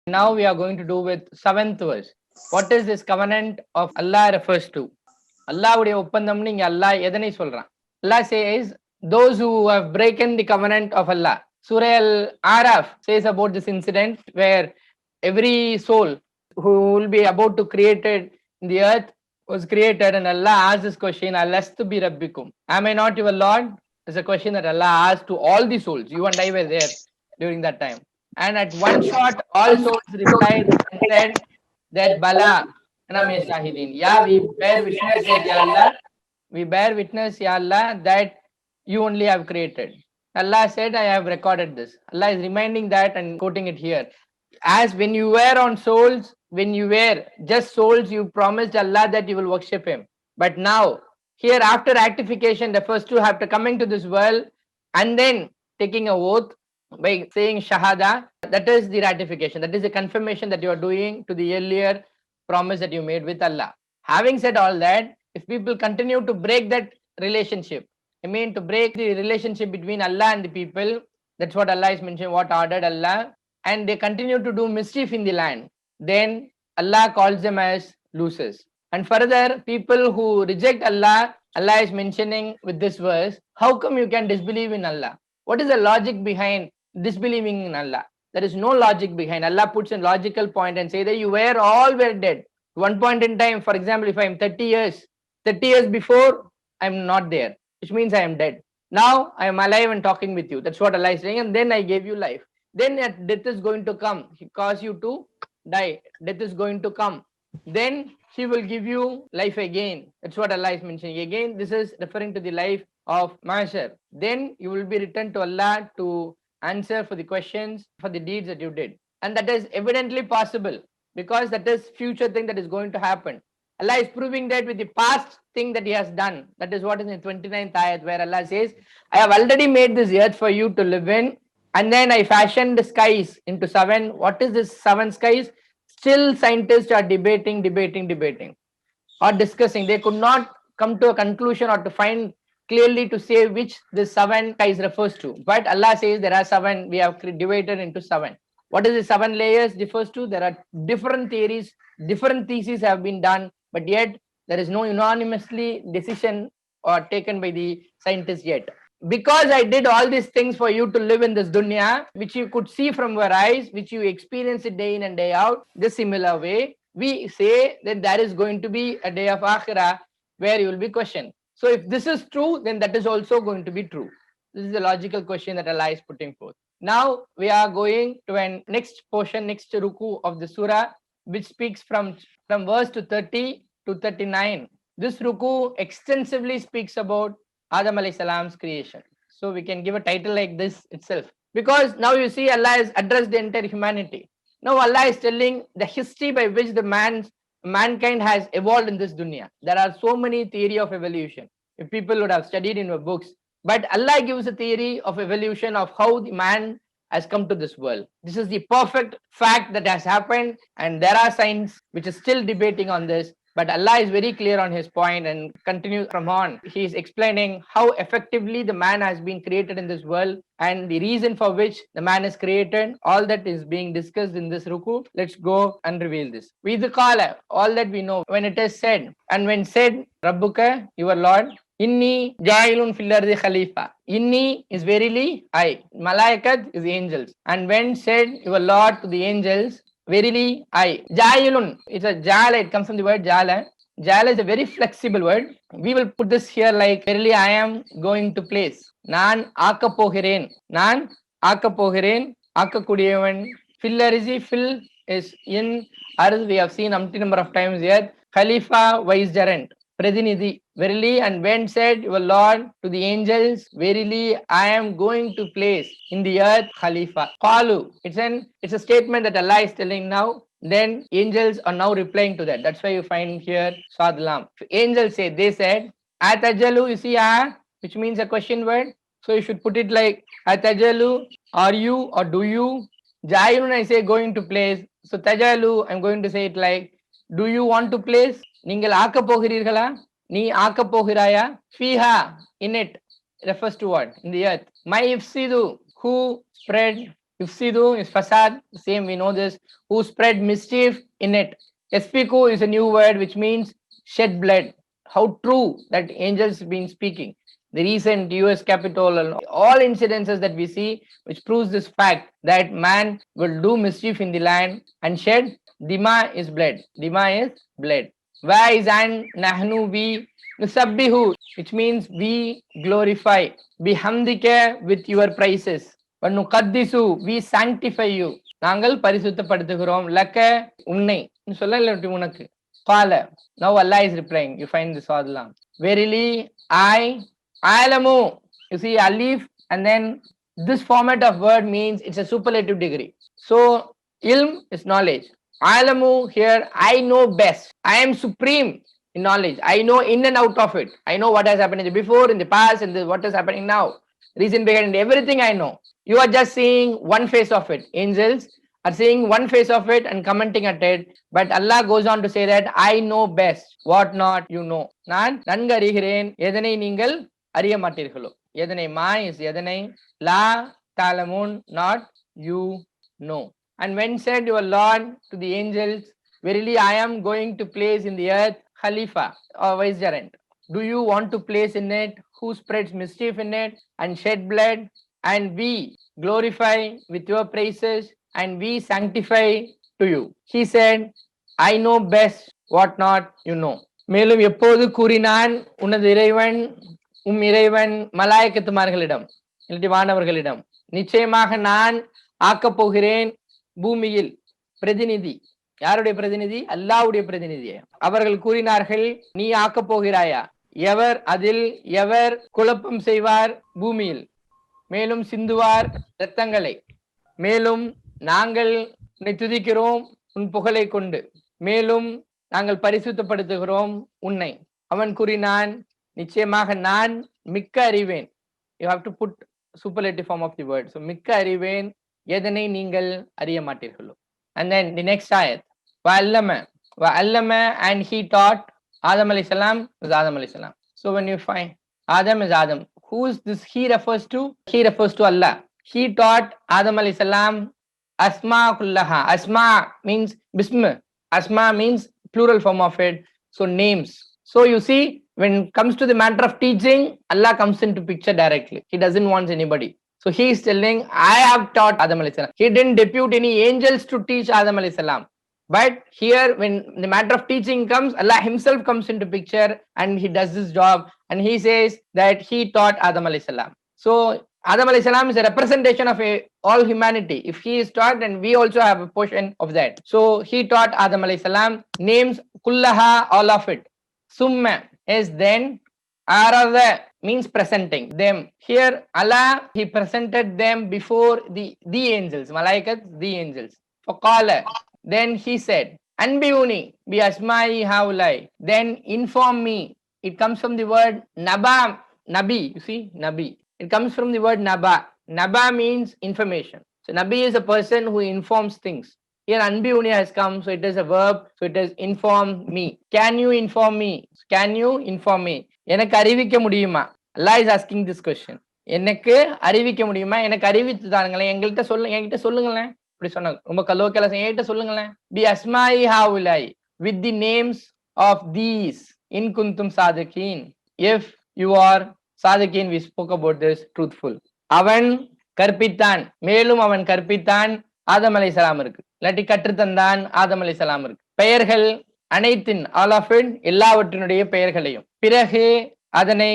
Now we are going to do with seventh verse. What is this covenant of Allah refers to? அல்லாஹ்வுடைய ஒப்பந்தம்னு இங்க அல்லாஹ் எதனை சொல்றான்? Allah says those who have broken the covenant of Allah. Surah Al-Araf says about this incident where every soul who will be about to created in the earth was created, and Allah asked this question, Alastu bi rabbikum? Am I not your Lord? It's a question that Allah asked to all the souls. You and I were there during that time. And at one shot, all souls replied and said that Bala, Aname Shahidin. Yeah, we bear witness that Ya Allah, we bear witness, Ya Allah, that you only have created. Allah said, I have recorded this. Allah is reminding that and quoting it here. As when you were on souls, when you were just souls, you promised Allah that you will worship Him. But now, here after rectification, the first two after coming to this world and then taking a oath by saying Shahada, that is the ratification. That is the confirmation that you are doing to the earlier promise that you made with Allah. Having said all that, if people continue to break that relationship, I mean to break the relationship between Allah and the people, that's what Allah is mentioning, what ordered Allah, and they continue to do mischief in the land, then Allah calls them as losers. And further, people who reject Allah, Allah is mentioning with this verse, how come you can disbelieve in Allah? What is the logic behind disbelieving in Allah? There is no logic behind. Allah puts a logical point and say that you were all were dead. One point in time, for example, if I am 30 years before, I am not there, which means I am dead. Now I am alive and talking with you. That's what Allah is saying. And then I gave you life. Then death is going to come. He caused you to die. Death is going to come. Then He will give you life again. That's what Allah is mentioning. Again, this is referring to the life of Mahshar. Then you will be returned to Allah to answer for the questions, for the deeds that you did. And that is evidently possible because that is future thing that is going to happen. Allah is proving that with the past thing that He has done. That is what is in the 29th ayat where Allah says, I have already made this earth for you to live in, and then I fashioned the skies into seven. What is this seven skies? Still scientists are debating or discussing. They could not come to a conclusion or to find clearly to say which the seven skies refers to. But Allah says there are seven, we have divided into seven. What is the seven layers refers to? There are different theories, different theses have been done, but yet there is no unanimously decision or taken by the scientists yet. Because I did all these things for you to live in this dunya, which you could see from your eyes, which you experience it day in and day out, this similar way, we say that there is going to be a day of Akhirah where you will be questioned. So if this is true, then that is also going to be true. This is the logical question that Allah is putting forth. Now we are going to an next portion, next ruku of the surah, which speaks from verse to 30 to 39. This ruku extensively speaks about Adam alayhi salam's creation. So we can give a title like this itself. Because now you see Allah has addressed the entire humanity. Now Allah is telling the history by which the mankind has evolved in this dunya. There are so many theory of evolution. If people would have studied in your books, but Allah gives a theory of evolution of how the man has come to this world. This is the perfect fact that has happened, and there are science which is still debating on this. But Allah is very clear on His point and continues from on. He is explaining how effectively the man has been created in this world and the reason for which the man is created. All that is being discussed in this ruku. Let's go and reveal this. Vidukala, all that we know. When it is said, and when said, Rabbuka, your Lord, Inni Jailun fil ardi Khalifa. Inni is verily I. Malaikat is angels. And when said your Lord to the angels, verily I. Jailun, it's a jala, it comes from the word jala. Jala is a very flexible word. We will put this here like, verily I am going to place. Nan akapohiren. Nan akapohiren. Akakudiyavan. Fil arzi, fil is in arz. We have seen umpty number of times here. Khalifa, vicegerent. Pradinidhi, verily, and when said your Lord to the angels, verily I am going to place in the earth Khalifa. Qalu, it's a statement that Allah is telling now. Then angels are now replying to that. That's why you find here Sadlam. Angels say, they said, Atajalu, you see which means a question word. So you should put it like Atajalu, are you or do you? Jailun, I say going to place. So Tajalu, I'm going to say it like, do you want to place? நீங்கள் ஆக்க போகிறீர்களா? நீ ஆக்க போகிறாயா? Fiha, in it, refers to what? In the earth. My ifsidu, who spread Ifsidu is fasad, same we know this, who spread mischief in it. Espiku is a new word which means shed blood. How true that angels been speaking. The recent US Capitol and all incidences that we see, which proves this fact that man will do mischief in the land and shed. Dima is blood. Dima is blood. Why is and nahnu we nusabbihu, which means we glorify. Bihamdika with your praises. வன்னுகத்திசு we sanctify you, நாங்கள் பரிசுத்தப்படுத்துகிறோம். லக்க உன்னை சொல்ல இல்லாட்டி உனக்கு. கால now Allah is replying. You find this adlam. Verily I alamu. You see alif and then this format of word means it's a superlative degree. So ilm is knowledge. Alamu here I know best. I am supreme in knowledge. I know in and out of it. I know what has happened in the before, in the past, and what is happening now. Reason behind everything I know. You are just seeing one face of it. Angels are seeing one face of it and commenting at it. But Allah goes on to say that I know best what not you know. நான் நன்கு அறிகிறேன் எதனை நீங்கள் அறிய மாட்டீர்களோ. எதனை மா is எதனை, லா தாலமுன் not you know. And when said your Lord to the angels, verily I am going to place in the earth Khalifa or vicegerent. Do you want to place in it who spreads mischief in it and shed blood? And we glorify with your praises and we sanctify to you. He said, I know best what not you know. மேலும் எப்போது கூறினான் உனது இறைவன் இறைவன் மலாயக்கத்துமார்களிடம் இல்லாட்டி வானவர்களிடம், நிச்சயமாக நான் ஆக்கப் போகிறேன் பூமியில் பிரதிநிதி. யாருடைய பிரதிநிதி? அல்லாஹ்வுடைய பிரதிநிதி. அவர்கள் கூறினார்கள், நீ ஆக்கப் போகிறாயா? எவர் அதில் எவர் குழப்பம் செய்வார் பூமியில், மேலும் சிந்துவார் இரத்தங்களை, மேலும் நாங்கள் உன்னை துதிக்கிறோம் உன் புகழை கொண்டு, மேலும் நாங்கள் பரிசுத்தப்படுத்துகிறோம் உன்னை. அவன் கூறினான், நிச்சயமாக நான் மிக்க அறிவேன். You have to put superlative form of the word. So மிக்க அறிவேன் எதனை நீங்கள் அறிய மாட்டீர்களோ. And then the next ayat, வஅல்லம and he taught. Adam alayhi salam is Adam alayhi salam. So when you find Adam is Adam, who is this he refers to? He refers to Allah. He taught Adam alayhi salam asma kullaha. Asma means bism. Asma means plural form of it. So names. So you see, when it comes to the matter of teaching, Allah comes into picture directly. He doesn't want anybody. So he is telling, I have taught Adam alayhi salam. He didn't depute any angels to teach Adam alayhi salam. But here, when the matter of teaching comes, Allah himself comes into picture and he does this job. And he says that he taught Adam alayhi salam. So Adam alayhi salam is a representation of all humanity. If he is taught, then we also have a portion of that. So he taught Adam alayhi salam names kullaha, all of it. Summa is then, arada means presenting them. Here Allah, he presented them before the angels, malaikat, the angels. Faqala, then he said, Anbiuni bi asma'i haulai, then inform me. It comes from the word naba, nabi. You see, nabi. It comes from the word naba. Naba means information. So nabi is a person who informs things. Here anbiuni has come, so it is a verb. So it is inform me. Can you inform me? Can you inform me? எனக்கு அறிவிக்க முடியுமா? Allah is asking this question. எனக்கு அறிவிக்க முடியுமா? எனக்கு அறிவித்து தாருங்களேன், என்கிட்ட சொல்லுங்களேன். இப்படி சொன்னாங்க. ரொம்ப கலோக்கல என்கிட்ட சொல்லுங்களேன். பி அஸ்மாஇ ஹாஉலாய், with the names of these, in kuntum sadiqin, if you are sadiqin. We spoke about this, truthful. அவன் கற்பித்தான், மேலும் அவன் கற்பித்தான் ஆதம் அலைஹிஸ்ஸலாம் இருக்கு, இல்லாட்டி கற்றுத்தந்தான் ஆதம் அலைஹிஸ்ஸலாம் இருக்கு. பெயர்கள் அனைத்தின், all of it, எல்லாவற்றினுடைய பெயர்களையும். பிறகு அதனை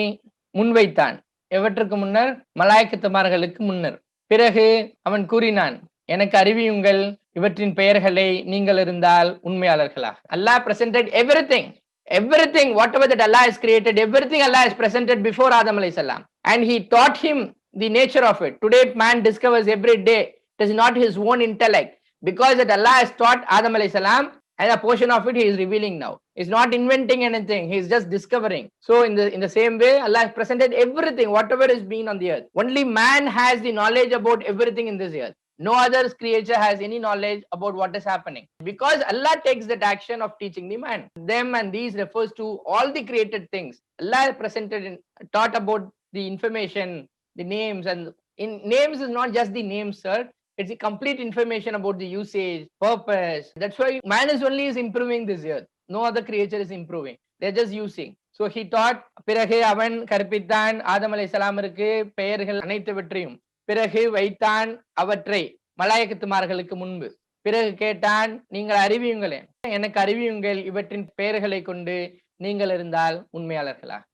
முன்வைத்தான். எவற்றுக்கு முன்னர்? மலாய்க்கத்துமார்களுக்கு முன்னர். பிறகு அவன் கூறினான், எனக்கு அறிவியுங்கள் இவற்றின் பெயர்களை நீங்கள் இருந்தால் உண்மையாளர்களாக. Allah presented everything, whatever that Allah has created, everything Allah has presented before Adam alayhi salam, and he taught him the nature of it. Today man discovers every day it is not his own intellect, because that Allah has taught Adam alayhi salam, and a portion of it he is revealing now. He's not inventing anything, he is just discovering. So in the same way, Allah has presented everything, whatever is being on the earth. Only man has the knowledge about everything in this earth. No other creature has any knowledge about what is happening, because Allah takes that action of teaching the man. Them and these refers to all the created things. Allah presented and taught about the information, the names, and in names is not just the names, sir. It's a complete information about the usage, purpose. That's why man is only is improving this earth. No other creature is improving. They're just using. So he taught. பிறகு அவன் கற்பித்தான் ஆதம் அலைஹிஸ்ஸலாமிற்கு பெயர்கள் அனைத்துவற்றையும். பிறகு வைத்தான் அவற்றை மலாயக்கத்துமார்களுக்கு முன்பு. பிறகு கேட்டான், நீங்கள் அறிவியுங்களேன், எனக்கு அறிவியுங்கள் இவற்றின் பெயர்களை கொண்டு நீங்கள் இருந்தால் உண்மையாளர்களா?